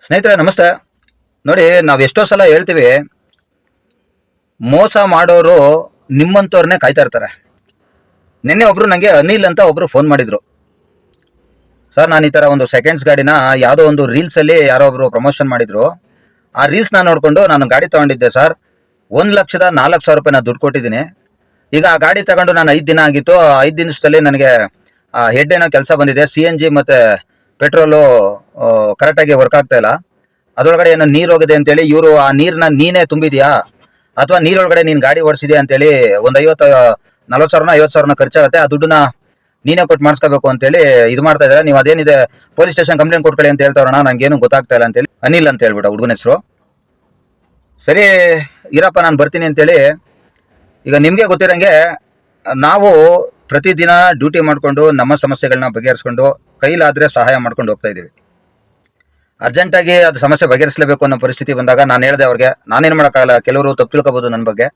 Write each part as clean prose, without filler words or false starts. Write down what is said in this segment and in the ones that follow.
ಸ್ನೇಹಿತರೆ ನಮಸ್ತೆ. ನೋಡಿ, ನಾವು ಎಷ್ಟೋ ಸಲ ಹೇಳ್ತೀವಿ, ಮೋಸ ಮಾಡೋರು ನಿಮ್ಮಂತವ್ರನ್ನೇ ಕಾಯ್ತಾ ಇರ್ತಾರೆ. ನಿನ್ನೆ ಒಬ್ರು ನನಗೆ ಅನಿಲ್ ಅಂತ ಒಬ್ರು ಫೋನ್ ಮಾಡಿದ್ರು. ಸರ್, ನಾನು ಈ ತರ ಒಂದು ಸೆಕೆಂಡ್ಸ್ ಗಾಡಿನ ಯಾವುದೋ ಒಂದು ರೀಲ್ಸ್ ಅಲ್ಲಿ ಯಾರೋ ಒಬ್ರು ಪ್ರಮೋಷನ್ ಮಾಡಿದ್ರು. ಆ ರೀಲ್ಸ್ ನಾನು ನೋಡ್ಕೊಂಡು ನಾನು ಗಾಡಿ ತಗೊಂಡಿದ್ದೆ ಸರ್. 1,04,000 ರೂಪಾಯಿ ದುಡ್ಡು ಕೊಟ್ಟಿದ್ದೀನಿ. ಈಗ ಆ ಗಾಡಿ ತಗೊಂಡು ನಾನು 5 ದಿನ ಆಗಿತ್ತು. 5 ದಿನದಲ್ಲಿ ನನಗೆ ಹೆಡ್ ಏನೋ ಕೆಲಸ ಬಂದಿದೆ. CNG ಮತ್ತೆ ಪೆಟ್ರೋಲು ಕರೆಕ್ಟಾಗಿ ವರ್ಕ್ ಆಗ್ತಾ ಇಲ್ಲ. ಅದರೊಳಗಡೆ ಏನೋ ನೀರು ಹೋಗಿದೆ ಅಂತೇಳಿ ಇವರು ಆ ನೀರನ್ನ ನೀನೇ ತುಂಬಿದ್ಯಾ ಅಥವಾ ನೀರೊಳಗಡೆ ನೀನು ಗಾಡಿ ಓಡಿಸಿದ್ಯಾ ಅಂತೇಳಿ ಒಂದು 40,000 50,000 ಖರ್ಚಾಗುತ್ತೆ. ಆ ದುಡ್ಡನ್ನ ನೀನೇ ಕೊಟ್ಟು ಮಾಡಿಸ್ಕೋಬೇಕು ಅಂತೇಳಿ ಇದು ಮಾಡ್ತಾ ಇದ್ದಾರೆ. ನೀವು ಅದೇನಿದೆ ಪೊಲೀಸ್ ಸ್ಟೇಷನ್ ಕಂಪ್ಲೇಂಟ್ ಕೊಟ್ಕೊಳ್ಳಿ ಅಂತ ಹೇಳ್ತಾರಣ. ನಂಗೇನು ಗೊತ್ತಾಗ್ತಾ ಇಲ್ಲ ಅಂತೇಳಿ ಅನಿಲ್ ಅಂತ ಹೇಳ್ಬಿಟ್ಟು ಹುಡುಗನ ಹೆಸರು. ಸರಿ ಇರಪ್ಪ, ನಾನು ಬರ್ತೀನಿ ಅಂತೇಳಿ. ಈಗ ನಿಮಗೆ ಗೊತ್ತಿರಂಗೆ ನಾವು ಪ್ರತಿದಿನ ಡ್ಯೂಟಿ ಮಾಡಿಕೊಂಡು ನಮ್ಮ ಸಮಸ್ಯೆಗಳನ್ನ ಬಗೆಹರಿಸ್ಕೊಂಡು ಕೈಲಾದರೆ ಸಹಾಯ ಮಾಡ್ಕೊಂಡು ಹೋಗ್ತಾ ಇದ್ದೀವಿ. ಅರ್ಜೆಂಟಾಗಿ ಅದು ಸಮಸ್ಯೆ ಬಗೆಹರಿಸಲೇಬೇಕು ಅನ್ನೋ ಪರಿಸ್ಥಿತಿ ಬಂದಾಗ ನಾನು ಹೇಳಿದೆ ಅವ್ರಿಗೆ, ನಾನೇನು ಮಾಡೋಕ್ಕಾಗಲ್ಲ. ಕೆಲವರು ತಪ್ಪು ತಿಳ್ಕೊಬೋದು ನನ್ನ ಬಗ್ಗೆ.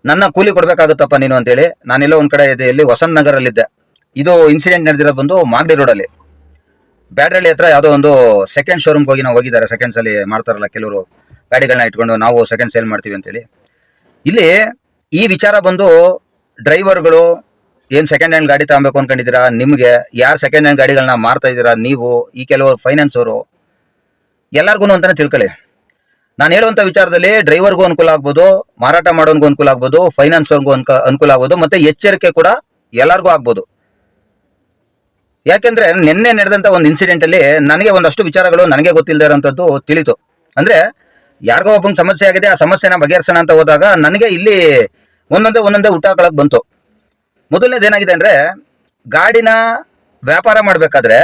ನನ್ನ ಕೂಲಿ ಕೊಡಬೇಕಾಗುತ್ತಪ್ಪ ನೀನು ಅಂತೇಳಿ ನಾನೆಲ್ಲೋ ಒಂದು ಕಡೆ ಇದೆ, ಇಲ್ಲಿ ವಸಂತ ನಗರಲ್ಲಿದ್ದೆ. ಇದು ಇನ್ಸಿಡೆಂಟ್ ನಡೆದಿರೋದು ಬಂದು ಮಾಗಡಿ ರೋಡಲ್ಲಿ ಬ್ಯಾಡ್ರಳ್ಳಿ ಹತ್ರ ಯಾವುದೋ ಒಂದು ಸೆಕೆಂಡ್ ಶೋರೂಮ್ಗೆ ಹೋಗಿ ನಾವು ಹೋಗಿದ್ದಾರೆ. ಸೆಕೆಂಡ್ಸಲ್ಲಿ ಮಾಡ್ತಾರಲ್ಲ ಕೆಲವರು ಗಾಡಿಗಳನ್ನ ಇಟ್ಕೊಂಡು, ನಾವು ಸೆಕೆಂಡ್ ಸೇಲ್ ಮಾಡ್ತೀವಿ ಅಂತೇಳಿ. ಇಲ್ಲಿ ಈ ವಿಚಾರ ಬಂದು ಡ್ರೈವರ್ಗಳು ಏನು ಸೆಕೆಂಡ್ ಹ್ಯಾಂಡ್ ಗಾಡಿ ತಗೊಬೇಕು ಅನ್ಕೊಂಡಿದ್ದೀರಾ, ನಿಮಗೆ ಯಾರು ಸೆಕೆಂಡ್ ಹ್ಯಾಂಡ್ ಗಾಡಿಗಳನ್ನ ಮಾರ್ತಾ ಇದ್ದೀರಾ, ನೀವು ಈ ಕೆಲವರು ಫೈನಾನ್ಸ್ ಅವರು ಎಲ್ಲರಿಗೂ ಅಂತಾನೆ ತಿಳ್ಕೊಳ್ಳಿ. ನಾನು ಹೇಳುವಂಥ ವಿಚಾರದಲ್ಲಿ ಡ್ರೈವರ್ಗೂ ಅನುಕೂಲ ಆಗ್ಬೋದು, ಮಾರಾಟ ಮಾಡೋನ್ಗೂ ಅನುಕೂಲ ಆಗ್ಬೋದು, ಫೈನಾನ್ಸ್ ಅವ್ರಿಗೂ ಅನುಕೂಲ ಆಗ್ಬೋದು, ಮತ್ತೆ ಎಚ್ಚರಿಕೆ ಕೂಡ ಎಲ್ಲರಿಗೂ ಆಗ್ಬೋದು. ಯಾಕೆಂದ್ರೆ ನಿನ್ನೆ ನಡೆದಂಥ ಒಂದು ಇನ್ಸಿಡೆಂಟ್ ಅಲ್ಲಿ ನನಗೆ ಒಂದಷ್ಟು ವಿಚಾರಗಳು ನನಗೆ ಗೊತ್ತಿಲ್ಲದೆ ಇರೋಂಥದ್ದು ತಿಳಿತು. ಅಂದ್ರೆ ಯಾರಿಗೋ ಒಬ್ಬಂಗೆ ಸಮಸ್ಯೆ ಆಗಿದೆ, ಆ ಸಮಸ್ಯೆನ ಬಗೆಹರಿಸೋಣ ಅಂತ ಹೋದಾಗ ನನಗೆ ಇಲ್ಲಿ ಒಂದೊಂದೇ ಹುಟ್ಟಾಕೊಳಕ್ ಬಂತು. ಮೊದಲನೇದು ಏನಾಗಿದೆ ಅಂದ್ರೆ, ಗಾಡಿನ ವ್ಯಾಪಾರ ಮಾಡಬೇಕಾದ್ರೆ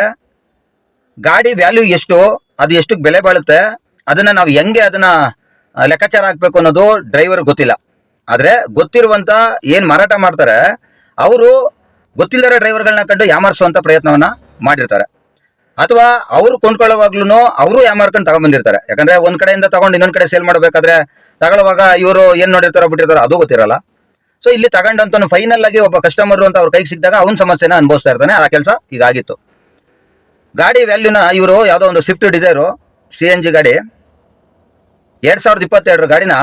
ಗಾಡಿ ವ್ಯಾಲ್ಯೂ ಎಷ್ಟು, ಅದು ಎಷ್ಟಕ್ಕೆ ಬೆಲೆ ಬಾಳುತ್ತೆ, ಅದನ್ನ ನಾವು ಹೆಂಗೆ ಅದನ್ನ ಲೆಕ್ಕಾಚಾರ ಹಾಕ್ಬೇಕು ಅನ್ನೋದು ಡ್ರೈವರ್ ಗೊತ್ತಿಲ್ಲ. ಆದ್ರೆ ಗೊತ್ತಿರುವಂತ ಏನ್ ಮಾರಾಟ ಮಾಡ್ತಾರೆ ಅವರು ಗೊತ್ತಿಲ್ಲದ ಡ್ರೈವರ್ಗಳನ್ನ ಕಂಡು ಯಾಮಾರಿಸುವಂತ ಪ್ರಯತ್ನವನ್ನ ಮಾಡಿರ್ತಾರೆ. ಅಥವಾ ಅವರು ಕೊಂಡ್ಕೊಳ್ಳುವಾಗ್ಲೂ ಅವರು ಯಾಮಾರ್ಕೊಂಡು ತಗೊಂಡ್ಬಂದಿರ್ತಾರೆ. ಯಾಕಂದ್ರೆ ಒಂದ್ ಕಡೆಯಿಂದ ತಗೊಂಡು ಇನ್ನೊಂದ್ ಕಡೆ ಸೇಲ್ ಮಾಡಬೇಕಾದ್ರೆ ತಗೊಳ್ಳುವಾಗ ಇವರು ಏನ್ ನೋಡಿರ್ತಾರೋ ಬಿಟ್ಟಿರ್ತಾರೋ ಅದು ಗೊತ್ತಿರಲ್ಲ. ಸೊ ಇಲ್ಲಿ ತಗೊಂಡಂತ ಫೈನಲ್ ಆಗಿ ಒಬ್ಬ ಕಸ್ಟಮರ್ ಅಂತ ಅವ್ರ ಕೈಗೆ ಸಿಕ್ಕಿದಾಗ ಅವನ ಸಮಸ್ಯೆನ ಅನುಭವಿಸ್ತಾ ಇರ್ತಾನೆ. ಆ ಕೆಲಸ ಈಗಾಗಿತ್ತು. ಗಾಡಿ ವ್ಯಾಲ್ಯೂನ ಇವರು ಯಾವುದೋ ಒಂದು ಸ್ವಿಫ್ಟ್ ಡಿಸೈರು CNG ಗಾಡಿ 2022 ಗಾಡಿನ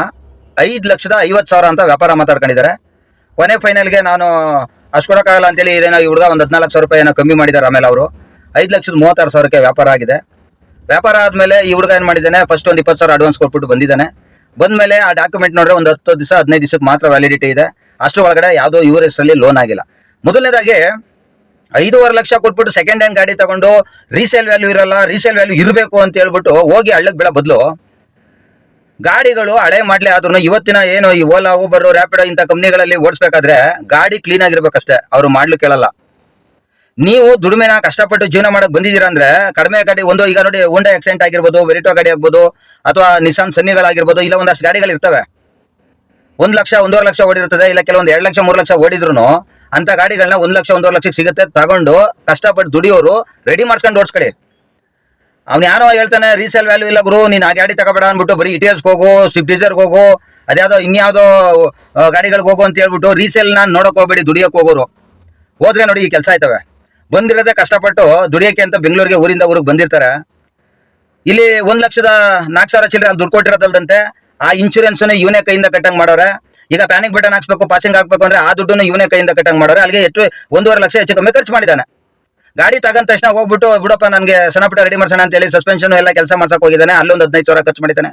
5,50,000 ಅಂತ ವ್ಯಾಪಾರ ಮಾತಾಡ್ಕೊಂಡಿದ್ದಾರೆ. ಕೊನೆ ಫೈನಲ್ಗೆ ನಾನು ಅಷ್ಟು ಕೊಡೋಕ್ಕಾಗಲ್ಲ ಅಂತೇಳಿ ಇದೇನೋ ಈ ಹುಡುಗ ಒಂದು 14,00,000 ರೂಪಾಯಿ ಏನೋ ಕಮ್ಮಿ ಮಾಡಿದ್ದಾರೆ. ಆಮೇಲೆ ಅವರು 5,36,000 ವ್ಯಾಪಾರ ಆಗಿದೆ. ವ್ಯಾಪಾರ ಆದಮೇಲೆ ಈ ಹುಡುಗ ಏನು ಮಾಡಿದ್ದಾನೆ, ಫಸ್ಟ್ ಒಂದು 20,000 ಅಡ್ವಾನ್ಸ್ ಕೊಟ್ಬಿಟ್ಟು ಬಂದಿದ್ದಾನೆ. ಬಂದಮೇಲೆ ಆ ಡಾಕ್ಯುಮೆಂಟ್ ನೋಡ್ರೆ ಒಂದು 10 ದಿವಸ 15 ದಿವಸಕ್ಕೆ ಮಾತ್ರ ವ್ಯಾಲಿಡಿಟಿ ಇದೆ. ಅಷ್ಟರ ಒಳಗಡೆ ಯಾವುದೋ ಇವ್ರ ಹೆಸರಲ್ಲಿ ಲೋನ್ ಆಗಿಲ್ಲ. ಮೊದಲನೇದಾಗಿ 5,50,000 ಲಕ್ಷ ಕೊಟ್ಬಿಟ್ಟು ಸೆಕೆಂಡ್ ಹ್ಯಾಂಡ್ ಗಾಡಿ ತಗೊಂಡು ರೀಸೇಲ್ ವ್ಯಾಲ್ಯೂ ಇರಲ್ಲ, ರೀಸೇಲ್ ವ್ಯಾಲ್ಯೂ ಇರಬೇಕು ಅಂತ ಹೇಳ್ಬಿಟ್ಟು ಹೋಗಿ ಹಳ್ಳಕ್ಕೆ ಬೀಳೋ ಬದಲು ಗಾಡಿಗಳು ಹಳೆ ಮಾಡ್ಲಿ ಆದ್ರೂ ಇವತ್ತಿನ ಏನು ಈ ಓಲಾ, ಊಬರ್, ರ್ಯಾಪಿಡೋ ಇಂಥ ಕಂಪ್ನಿಗಳಲ್ಲಿ ಓಡಿಸ್ಬೇಕಾದ್ರೆ ಗಾಡಿ ಕ್ಲೀನ್ ಆಗಿರ್ಬೇಕಷ್ಟೇ, ಅವರು ಮಾಡ್ಲು ಕೇಳಲ್ಲ. ನೀವು ದುಡಿಮೆನ ಕಷ್ಟಪಟ್ಟು ಜೀವನ ಮಾಡಕ್ ಬಂದಿದ್ದೀರಾ ಅಂದ್ರೆ ಕಡಿಮೆ ಗಾಡಿ ಒಂದು, ಈಗ ನೋಡಿ ಹೋಂಡಾ ಆಕ್ಸೆಂಟ್ ಆಗಿರ್ಬೋದು, ವೆರಿಟೋ ಗಾಡಿ ಆಗ್ಬೋದು, ಅಥವಾ ನಿಸಾನ್ ಸನ್ನಿಗಳಾಗಿರ್ಬೋದು, ಇಲ್ಲ ಒಂದಷ್ಟು ಗಾಡಿಗಳು ಇರ್ತವೆ. 1 ಲಕ್ಷ 1.5 ಲಕ್ಷ ಓಡಿರ್ತದೆ, ಇಲ್ಲ ಕೆಲವೊಂದು 2 ಲಕ್ಷ 3 ಲಕ್ಷ ಓಡಿದ್ರು ಅಂತ ಗಾಡಿಗಳನ್ನ 1 ಲಕ್ಷ 1.5 ಲಕ್ಷಕ್ಕೆ ಸಿಗುತ್ತೆ. ತಗೊಂಡು ಕಷ್ಟಪಟ್ಟು ದುಡಿಯೋರು ರೆಡಿ ಮಾಡ್ಸ್ಕೊಂಡು ಓಡಿಸ್ಕೊಳ್ಳಿ. ಅವ್ನು ಯಾರೋ ಹೇಳ್ತಾನೆ ರೀಸೇಲ್ ವ್ಯಾಲ್ಯೂ ಇಲ್ಲ ಗುರು, ನೀನು ಆ ಗಾಡಿ ತಗೋಬೇಡ ಅಂದ್ಬಿಟ್ಟು ಬರೀ ಇಟಿಎಸ್ಗೆ ಹೋಗು, ಸ್ವಿಫ್ಟ್ ಡಿಸೈರ್ಗೆ ಹೋಗು, ಅದ್ಯಾವುದೋ ಇನ್ಯಾವುದೋ ಗಾಡಿಗಳಿಗೆ ಹೋಗು ಅಂತ ಹೇಳ್ಬಿಟ್ಟು ರೀಸೇಲ್ನ ನೋಡಕ್ ಹೋಗ್ಬೇಡಿ, ದುಡಿಯೋಕೆ ಹೋಗೋರು. ಹೋದ್ರೆ ನೋಡಿ ಈ ಕೆಲಸ ಆಯ್ತವೆ. ಬಂದಿರೋದೇ ಕಷ್ಟಪಟ್ಟು ದುಡಿಯೋಕೆ ಅಂತ ಬೆಂಗಳೂರಿಗೆ ಊರಿಂದ ಊರಿಗೆ ಬಂದಿರ್ತಾರೆ. ಇಲ್ಲಿ 1,04,000 ಚಿಲ್ಲರೆ ಅಲ್ಲಿ ದುಡ್ಡು ಕೊಟ್ಟಿರೋದಲ್ದಂತೆ ಆ ಇನ್ಶೂರೆನ್ಸ್ ಇವನೇ ಕೈಯಿಂದ ಕಟ್ಟಂಗ್ ಮಾಡೋರೆ. ಈಗ ಪ್ಯಾನಿಕ್ ಬಟನ್ ಹಾಕ್ಸ್ಬೇಕು, ಪಾಸಿಂಗ್ ಹಾಕ್ಬೇಕು ಅಂದ್ರೆ ಆ ದುಡ್ಡನ್ನು ಇವನೇ ಕೈಯಿಂದ ಕಟ್ಟಂಗ್ ಮಾಡೋರೆ. ಅಲ್ಲಿಗೆ 1.5 ಲಕ್ಷ ಹೆಚ್ಚು ಕಮ್ಮಿ ಖರ್ಚು ಮಾಡಿದ್ದಾನೆ. ಗಾಡಿ ತಗೊಂಡ ತಕ್ಷಣ ಹೋಗ್ಬಿಟ್ಟು ಬಿಡಪ್ಪ ನನಗೆ ಸಣ್ಣಪುಟ್ಟ ರೆಡಿ ಮಾಡ್ಸೋಣ ಅಂತ ಹೇಳಿ ಸಸ್ಪೆನ್ಷನ್ ಎಲ್ಲ ಕೆಲಸ ಮಾಡ್ಸಕ್ ಹೋಗಿದ್ದಾನೆ. ಅಲ್ಲೊಂದು 15,000 ಖರ್ಚು ಮಾಡಿದ್ದಾನೆ.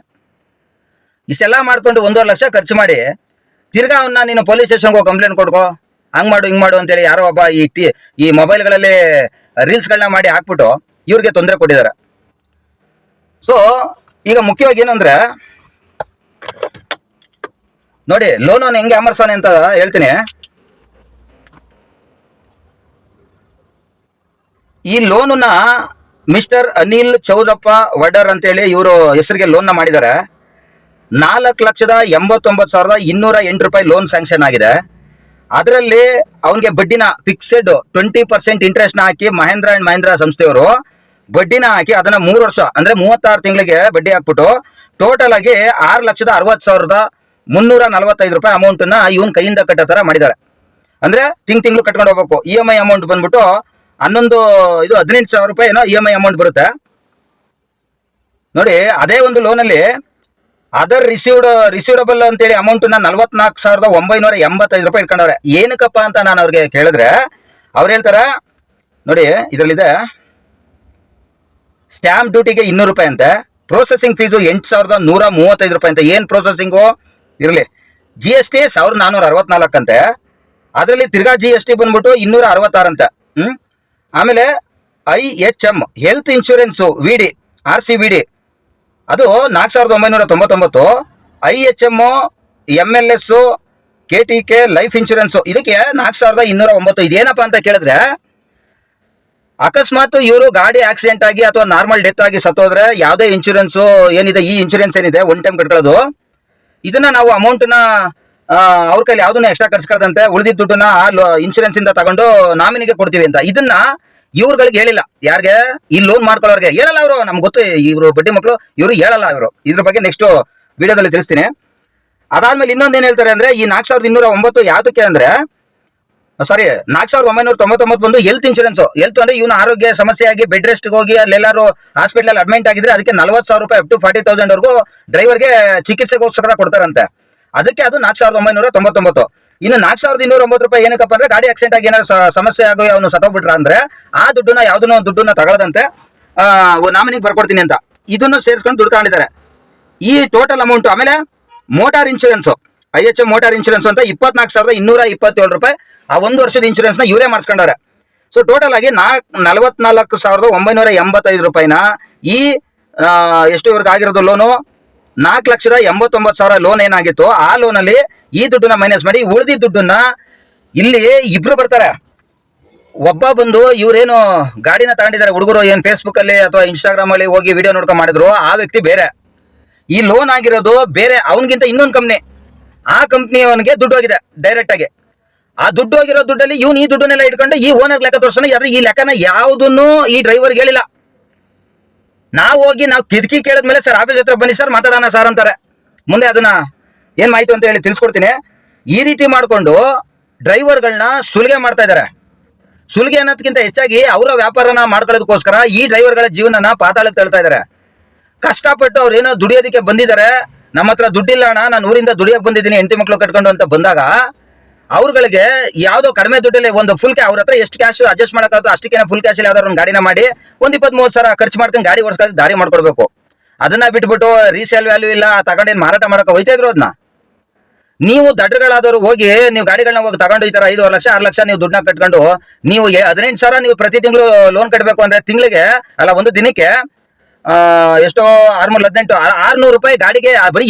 ಇಷ್ಟೆಲ್ಲ ಮಾಡ್ಕೊಂಡು 1.5 ಲಕ್ಷ ಖರ್ಚು ಮಾಡಿ ತಿರ್ಗಾ ಅವನ್ನ ನೀನು ಪೊಲೀಸ್ ಸ್ಟೇಷನ್ಗೆ ಹೋಗಿ ಕಂಪ್ಲೇಂಟ್ ಕೊಡ್ಕೋ, ಹಂಗ್ ಮಾಡು ಹಿಂಗ್ ಮಾಡು ಅಂತೇಳಿ ಯಾರೋ ಒಬ್ಬ ಈ ಮೊಬೈಲ್ಗಳಲ್ಲಿ ರೀಲ್ಸ್ಗಳನ್ನ ಮಾಡಿ ಹಾಕ್ಬಿಟ್ಟು ಇವ್ರಿಗೆ ತೊಂದರೆ ಕೊಟ್ಟಿದ್ದಾರೆ. ಸೊ ಈಗ ಮುಖ್ಯವಾಗಿ ಏನು ಅಂದ್ರೆ ನೋಡಿ, ಲೋನ್ ಹೆಂಗೆ ಅಮರ್ಸೋನೆ ಅಂತ ಹೇಳ್ತೀನಿ. ಈ ಲೋನ್ನ ಮಿಸ್ಟರ್ ಅನಿಲ್ ಚೌದಪ್ಪ ವಡರ್ ಅಂತೇಳಿ ಇವರು ಹೆಸರಿಗೆ ಲೋನ್ನ ಮಾಡಿದ್ದಾರೆ. 4,89,208 ರೂಪಾಯಿ ಲೋನ್ ಸ್ಯಾಂಕ್ಷನ್ ಆಗಿದೆ. ಅದರಲ್ಲಿ ಅವನಿಗೆ ಬಡ್ಡಿನ ಫಿಕ್ಸೆಡ್ 20% ಇಂಟ್ರೆಸ್ಟ್ ನ ಹಾಕಿ ಮಹೇಂದ್ರ ಅಂಡ್ ಮಹೇಂದ್ರ ಸಂಸ್ಥೆಯವರು ಬಡ್ಡಿನ ಹಾಕಿ ಅದನ್ನ 3 ವರ್ಷ ಅಂದ್ರೆ 36 ತಿಂಗಳಿಗೆ ಬಡ್ಡಿ ಹಾಕ್ಬಿಟ್ಟು ಟೋಟಲ್ ಆಗಿ 6,60,345 ರೂಪಾಯಿ ಅಮೌಂಟ್ ನ ಇವನ್ ಕೈಯಿಂದ ಕಟ್ಟೋ ತರ ಮಾಡಿದ್ದಾರೆ. ಅಂದ್ರೆ ತಿಂಗಳು ಕಟ್ಕೊಂಡು ಹೋಗ್ಬೇಕು. EMI ಅಮೌಂಟ್ ಬಂದ್ಬಿಟ್ಟು 18,000 ರೂಪಾಯಿ ಏನೋ EMI ಅಮೌಂಟ್ ಬರುತ್ತೆ. ನೋಡಿ ಅದೇ ಒಂದು ಲೋನಲ್ಲಿ ಅದರ್ ರಿಸೀವಡಬಲ್ ಅಂತೇಳಿ ಅಮೌಂಟ್ನ 44,985 ರೂಪಾಯಿ ಇಟ್ಕೊಂಡವ್ರೆ. ಏನಕ್ಕಪ್ಪ ಅಂತ ನಾನು ಅವ್ರಿಗೆ ಕೇಳಿದ್ರೆ ಅವ್ರು ಹೇಳ್ತಾರ, ನೋಡಿ ಇದರಲ್ಲಿದೆ ಸ್ಟ್ಯಾಂಪ್ ಡ್ಯೂಟಿಗೆ 200 ರೂಪಾಯಿ ಅಂತೆ, ಪ್ರೊಸೆಸಿಂಗ್ ಫೀಸು 8,135 ರೂಪಾಯಿ ಅಂತ. ಏನು ಪ್ರೊಸೆಸಿಂಗು ಇರಲಿ, GST 1,464 ಅಂತೆ, ಅದರಲ್ಲಿ ತಿರ್ಗಾ GST ಬಂದ್ಬಿಟ್ಟು 266 ಅಂತೆ. ಆಮೇಲೆ IHM health insurance VD RCVD ಅದು 4,999. IHM MLS KTK life insurance ಇದಕ್ಕೆ 4,209. ಇದೇನಪ್ಪ ಅಂತ ಕೇಳಿದ್ರೆ, ಅಕಸ್ಮಾತ್ ಇವರು ಗಾಡಿ ಆಕ್ಸಿಡೆಂಟ್ ಆಗಿ ಅಥವಾ ನಾರ್ಮಲ್ ಡೆತ್ ಆಗಿ ಸತ್ತೋದ್ರೆ ಯಾವುದೇ ಇನ್ಶೂರೆನ್ಸು ಏನಿದೆ, ಈ ಇನ್ಶೂರೆನ್ಸ್ ಏನಿದೆ ಒನ್ ಟೈಮ್ ಕಟ್ಕೊಳ್ಳೋದು, ಇದನ್ನ ನಾವು ಅಮೌಂಟ್ನ ಅವ್ರ ಕೈಲಿ ಯಾವುದನ್ನ ಎಕ್ಸ್ಟ್ರಾ ಕಟ್ಸ್ಕೊಳ್ದಂತೆ ಉಳಿದಿದ್ದ ದುಡ್ಡನ್ನ ಆ ಇನ್ಶೂರೆನ್ಸ್ ಇಂದ ತಗೊಂಡು ನಾಮಿನಿಗೆ ಕೊಡ್ತೀವಿ ಅಂತ. ಇದನ್ನ ಇವ್ರುಗಳಿಗೆ ಹೇಳಿಲ್ಲ, ಯಾರಿಗೆ ಈ ಲೋನ್ ಮಾಡ್ಕೊಳ್ಳೋರಿಗೆ ಹೇಳಲ್ಲ ಅವರು. ನಮ್ಗೆ ಗೊತ್ತು ಇವರು ಬಡ್ಡಿ ಮಕ್ಕಳು, ಇವರು ಹೇಳಲ್ಲ ಇವರು. ಇದ್ರ ಬಗ್ಗೆ ನೆಕ್ಸ್ಟ್ ವಿಡಿಯೋದಲ್ಲಿ ತಿಳಿಸ್ತೀನಿ. ಅದಾದ್ಮೇಲೆ ಇನ್ನೊಂದೇನು ಹೇಳ್ತಾರೆ ಅಂದ್ರೆ, ಈ 4,209 ಯಾವ್ದಕ್ಕೆ ಅಂದ್ರೆ, ಸಾರಿ 4,999 ಬಂದು ಹೆಲ್ತ್ ಇನ್ಶೂರೆನ್ಸ್. ಹೆಲ್ತ್ ಅಂದ್ರೆ ಇವನು ಆರೋಗ್ಯ ಸಮಸ್ಯೆ ಆಗಿ ಬೆಡ್ ರೆಸ್ಟ್ ಹೋಗಿ ಅಲ್ಲೆಲ್ಲಾರು ಹಾಸ್ಪಿಟಲ್ ಅಡ್ಮಿಟ್ ಆಗಿದ್ರೆ ಅದಕ್ಕೆ 40,000 ರೂಪಾಯಿ ಅಪ್ ಟು 40,000 ವರೆಗೂ ಡ್ರೈವರ್ಗೆ ಚಿಕಿತ್ಸೆಗೋಸ್ಕರ ಕೊಡ್ತಾರಂತೆ. ಅದಕ್ಕೆ ಅದು 4,999. ಇನ್ನು 4,209 ರೂಪಾಯಿ ಏನಕ್ಕಪ್ಪ ಅಂದ್ರೆ, ಗಾಡಿ ಆಕ್ಸಿಡೆಂಟ್ ಆಗಿ ಏನಾದ್ರು ಸಮಸ್ಯೆ ಆಗಿ ಅವನು ಸತ್ತೋಗ್ಬಿಟ್ರ ಅಂದ್ರೆ ಆ ದುಡ್ಡನ್ನ ಯಾವ್ದನ್ನೋ ದುಡ್ಡನ್ನ ತಗೊಳ್ಳದಂತೆ ನಾಮಿನಿಗೆ ಬರ್ಕೊಡ್ತೀನಿ ಅಂತ ಇದನ್ನು ಸೇರಿಸ್ಕೊಂಡು ದುಡ್ಡು ತಗೊಂಡಿದ್ದಾರೆ. ಈ ಟೋಟಲ್ ಅಮೌಂಟ್. ಆಮೇಲೆ motor insurance IHM motor insurance ಅಂತ 24,227 ರೂಪಾಯಿ ಆ 1 ವರ್ಷದ ಇನ್ಶೂರೆನ್ಸ್ ನ ಇವರೇ ಮಾಡಿಸ್ಕೊಂಡವ್ರೆ. ಸೊ ಟೋಟಲ್ ಆಗಿ 44,985 ರೂಪಾಯಿನ ಈ ಎಷ್ಟು ಇವ್ರಿಗೆ ಆಗಿರೋದು ಲೋನು 4,89,000 ಲೋನ್ ಏನಾಗಿತ್ತು, ಆ ಲೋನಲ್ಲಿ ಈ ದುಡ್ಡನ್ನ ಮೈನಸ್ ಮಾಡಿ ಉಳಿದಿದ್ದ ದುಡ್ಡನ್ನ ಇಲ್ಲಿ ಇಬ್ರು ಬರ್ತಾರೆ. ಒಬ್ಬ ಬಂದು ಇವ್ರೇನು ಗಾಡಿನ ತಗೊಂಡಿದ್ದಾರೆ ಹುಡುಗರು, ಏನ್ ಫೇಸ್ಬುಕ್ ಅಲ್ಲಿ ಅಥವಾ ಇನ್ಸ್ಟಾಗ್ರಾಮ್ ಅಲ್ಲಿ ಹೋಗಿ ವಿಡಿಯೋ ನೋಡ್ಕೊಂಡು ಮಾಡಿದ್ರು, ಆ ವ್ಯಕ್ತಿ ಬೇರೆ. ಈ ಲೋನ್ ಆಗಿರೋದು ಬೇರೆ, ಅವನಿಗಿಂತ ಇನ್ನೊಂದು ಕಂಪ್ನಿ. ಆ ಕಂಪ್ನಿ ಅವನಿಗೆ ದುಡ್ಡು ಹೋಗಿದೆ ಡೈರೆಕ್ಟ್ ಆಗಿ. ಆ ದುಡ್ಡು ಹೋಗಿರೋ ದುಡ್ಡಲ್ಲಿ ಇವನು ಈ ದುಡ್ಡನ್ನೆಲ್ಲ ಇಟ್ಕೊಂಡು ಈ ಓನರ್ ಲೆಕ್ಕ ತೋರ್ಸೋಣ. ಆದ್ರೆ ಈ ಲೆಕ್ಕನ ಯಾವುದನ್ನು ಈ ಡ್ರೈವರ್ಗೆ ಹೇಳಿಲ್ಲ. ನಾವು ಹೋಗಿ ನಾವು ಕಿಟಕಿ ಕೇಳಿದ್ಮೇಲೆ, ಸರ್ ಆಫೀಸ್ ಹತ್ರ ಬನ್ನಿ ಸರ್ ಮಾತಾಡೋಣ ಸರ್ ಅಂತಾರೆ. ಮುಂದೆ ಅದನ್ನ ಏನ್ ಮಾಹಿತಿ ಅಂತ ಹೇಳಿ ತಿಳಿಸ್ಕೊಡ್ತೀನಿ. ಈ ರೀತಿ ಮಾಡಿಕೊಂಡು ಡ್ರೈವರ್ಗಳನ್ನ ಸುಲಿಗೆ ಮಾಡ್ತಾ ಇದ್ದಾರೆ. ಸುಲಿಗೆ ಅನ್ನೋದಕ್ಕಿಂತ ಹೆಚ್ಚಾಗಿ ಅವರ ವ್ಯಾಪಾರನ ಮಾಡ್ಕೊಳ್ಳೋದಕ್ಕೋಸ್ಕರ ಈ ಡ್ರೈವರ್ಗಳ ಜೀವನನ ಪಾತಾಳಕ್ಕೆ ತಳ್ತಾ ಇದ್ದಾರೆ. ಕಷ್ಟಪಟ್ಟು ಅವ್ರು ಏನೋ ದುಡಿಯೋದಕ್ಕೆ ಬಂದಿದ್ದಾರೆ. ನಮ್ಮ ಹತ್ರ ದುಡ್ಡಿಲ್ಲ ಅಣ್ಣ, ನಾನು ಊರಿಂದ ದುಡಿಯೋಕೆ ಬಂದಿದ್ದೀನಿ ಹೆಂಡತಿ ಮಕ್ಕಳು ಕಟ್ಕೊಂಡು ಅಂತ ಬಂದಾಗ ಅವ್ರುಗಳಿಗೆ ಯಾವುದೋ ಕಡಿಮೆ ದುಡ್ಡಲ್ಲಿ ಒಂದು ಫುಲ್ ಅವ್ರ ಹತ್ರ ಎಷ್ಟು ಕ್ಯಾಶ್ ಅಡ್ಜಸ್ಟ್ ಮಾಡೋಕ್ಕಾಗುತ್ತೋ ಅಷ್ಟಕ್ಕೆ ಫುಲ್ ಕ್ಯಾಶಲ್ಲಿ ಯಾವ್ದಾದ್ರು ಒಂದು ಗಾಡಿನ ಮಾಡಿ ಒಂದು 20-30 ಖರ್ಚು ಮಾಡ್ಕೊಂಡು ಗಾಡಿ ಓಡಿಸ್ಕೊಂಡು ದಾರಿ ಮಾಡ್ಕೊಡ್ಬೇಕು. ಅದನ್ನ ಬಿಟ್ಬಿಟ್ಟು ರೀಸೇಲ್ ವ್ಯಾಲ್ಯೂ ಇಲ್ಲ ತಗೊಂಡೇನು ಮಾರಾಟ ಮಾಡೋಕೆ ಹೋಯ್ತಾ ಇದ್ರು. ಅದನ್ನ ನೀವು ದಡ್ಡಗಳಾದವರು ಹೋಗಿ ನೀವು ಗಾಡಿಗಳನ್ನ ಹೋಗಿ ತಗೊಂಡು ಈ ತರ 5 ಲಕ್ಷ 6 ಲಕ್ಷ ನೀವು ದುಡ್ಡನ್ನ ಕಟ್ಕೊಂಡು ನೀವು 18,000 ನೀವು ಪ್ರತಿ ತಿಂಗಳು ಲೋನ್ ಕಟ್ಟಬೇಕು ಅಂದ್ರೆ ತಿಂಗಳಿಗೆ ಅಲ್ಲ ಒಂದು ದಿನಕ್ಕೆ ಎಷ್ಟೋ 618 ರೂಪಾಯಿ ಗಾಡಿಗೆ ಬರೀ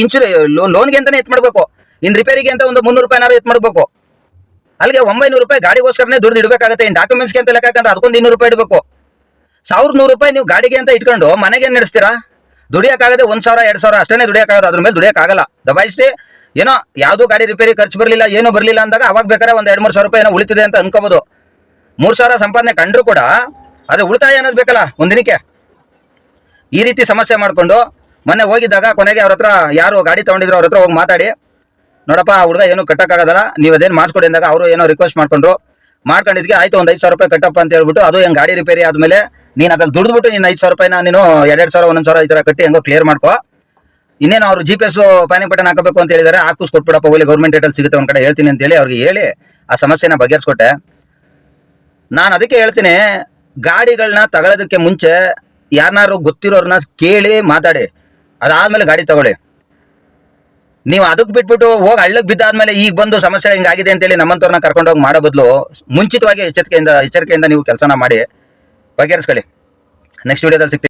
ಲೋನ್ಗೆ ಅಂತಾನೆ ಎತ್ ಮಾಡ್ಬೇಕು. ಇನ್ ರಿಪೇರಿಗೆ ಅಂತ ಒಂದು 300 ರೂಪಾಯಿನಾರು ಎತ್ ಮಾಡ್ಬೇಕು. ಅಲ್ಲಿಗೆ 900 ರೂಪಾಯಿ ಗಾಡಿಗೋಸ್ಕರನೇ ದುಡ್ಡು ಇಡಬೇಕಾಗುತ್ತೆ. ಇನ್ ಡಾಕ್ಯುಮೆಂಟ್ಸ್ಗೆ ಅಂತ ಲೆಕ್ಕ ಹಾಕೊಂಡ್ರೆ ಅದಕ್ಕೊಂದು 200 ರೂಪಾಯಿ ಇಡಬೇಕು. 1,100 ರೂಪಾಯಿ ನೀವು ಗಾಡಿಗೆ ಅಂತ ಇಟ್ಕೊಂಡು ಮನೆಗೆ ನಡೆಸ್ತೀರಾ? ದುಡಿಯೋಕ್ಕಾಗದೆ 1,000 2,000 ಅಷ್ಟೇ ದುಡಿಯೋಕ್ಕಾಗದು. ಅದ್ರ ಮೇಲೆ ದುಡಿಯೋಕ್ಕಾಗಲ್ಲ. ದಬಾಯಿಸಿ ಏನೋ ಯಾವ್ದು ಗಾಡಿ ರಿಪೇರಿ ಖರ್ಚು ಬರಲಿಲ್ಲ ಏನೋ ಬರಲಿಲ್ಲ ಅಂದಾಗ ಅವಾಗ ಬೇಕಾದ್ರೆ ಒಂದು 2-3 ಸಾವಿರ ರೂಪಾಯಿ ಏನೋ ಉಳಿತಿದೆ ಅಂತ ಅನ್ಕೋಬಹುದು. 3,000 ಸಂಪಾದನೆ ಕಂಡ್ರು ಕೂಡ ಅದ್ರ ಉಳಿತಾಯ ಅನ್ನೋದು ಬೇಕಲ್ಲ ಒಂದಿನಕ್ಕೆ. ಈ ರೀತಿ ಸಮಸ್ಯೆ ಮಾಡ್ಕೊಂಡು ಮೊನ್ನೆ ಹೋಗಿದ್ದಾಗ ಕೊನೆಗೆ ಅವ್ರ ಹತ್ರ ಯಾರು ಗಾಡಿ ತಗೊಂಡಿದ್ರು ಅವ್ರ ಹತ್ರ ಹೋಗಿ ಮಾತಾಡಿ, ನೋಡಪ್ಪ ಆ ಹುಡುಗ ಏನು ಕಟ್ಟಕ್ಕಾಗಲ್ಲ, ನೀವು ಅದೇನು ಮಾಡಿಸ್ಕೊಡಿ ಅಂದಾಗ ಅವರು ಏನೋ ರಿಕ್ವೆಸ್ಟ್ ಮಾಡ್ಕೊಂಡಿದ್ಕೆ ಆಯ್ತು ಒಂದು 5,000 ರೂಪಾಯಿ ಕಟ್ಟಪ್ಪ ಅಂತ ಹೇಳ್ಬಿಟ್ಟು, ಅದು ಹೆಂಗ್ ಗಾಡಿ ರಿಪೇರಿ ಆದ್ಮೇಲೆ ನೀನು ಅದ್ರಲ್ಲಿ ದುಡ್ದುಬಿಟ್ಟು ನೀನು 5,000 ರೂಪಾಯಿನ ನೀನು 2,000 1,000 ಈ ತರ ಕಟ್ಟಿ ಹೆಂಗೋ ಕ್ಲಿಯರ್ ಮಾಡ್ಕೋ. ಇನ್ನೇನು ಅವರು GPS ಪ್ಯಾನಿಂಗ್ ಬಟನ್ ಹಾಕಬೇಕು ಅಂತ ಹೇಳಿದಾರೆ, ಹಾಕಿಸ್ಕೊಟ್ಬಿಡಪ್ಪ ಹೋಗಿ ಗೌರ್ಮೆಂಟ್ ರೇಟಲ್ಲಿ ಸಿಗುತ್ತೆ ಒಂದ್ ಕಡೆ ಹೇಳ್ತೀನಿ ಅಂತ ಹೇಳಿ ಅವ್ರಿಗೆ ಹೇಳಿ ಆ ಸಮಸ್ಯೆನ ಬಗೆಹರಿಸ್ಕೊಟ್ಟೆ. ನಾನು ಅದಕ್ಕೆ ಹೇಳ್ತೀನಿ, ಗಾಡಿಗಳನ್ನ ತಗೊಳ್ಳೋದಕ್ಕೆ ಮುಂಚೆ ಯಾರನ್ನಾರು ಗೊತ್ತಿರೋರ್ನ ಕೇಳಿ ಮಾತಾಡಿ, ಅದಾದ್ಮೇಲೆ ಗಾಡಿ ತಗೊಳ್ಳಿ. ನೀವು ಅದಕ್ಕೆ ಬಿಟ್ಬಿಟ್ಟು ಹೋಗಿ ಹಳ್ಳಕ್ಕೆ ಬಿದ್ದಾದ್ಮೇಲೆ ಈಗ ಬಂದು ಸಮಸ್ಯೆ ಹಿಂಗಾಗಿದೆ ಅಂತೇಳಿ ನಮ್ಮಂತವ್ರನ್ನ ಕರ್ಕೊಂಡೋಗಿ ಮಾಡೋ ಬದಲು ಮುಂಚಿತವಾಗಿ ಎಚ್ಚರಿಕೆಯಿಂದ ನೀವು ಕೆಲಸನ ಮಾಡಿ ಬಗೆಹರಿಸ್ಕೊಳ್ಳಿ. ನೆಕ್ಸ್ಟ್ ವಿಡಿಯೋದಲ್ಲಿ ಸಿಗ್ತೀವಿ.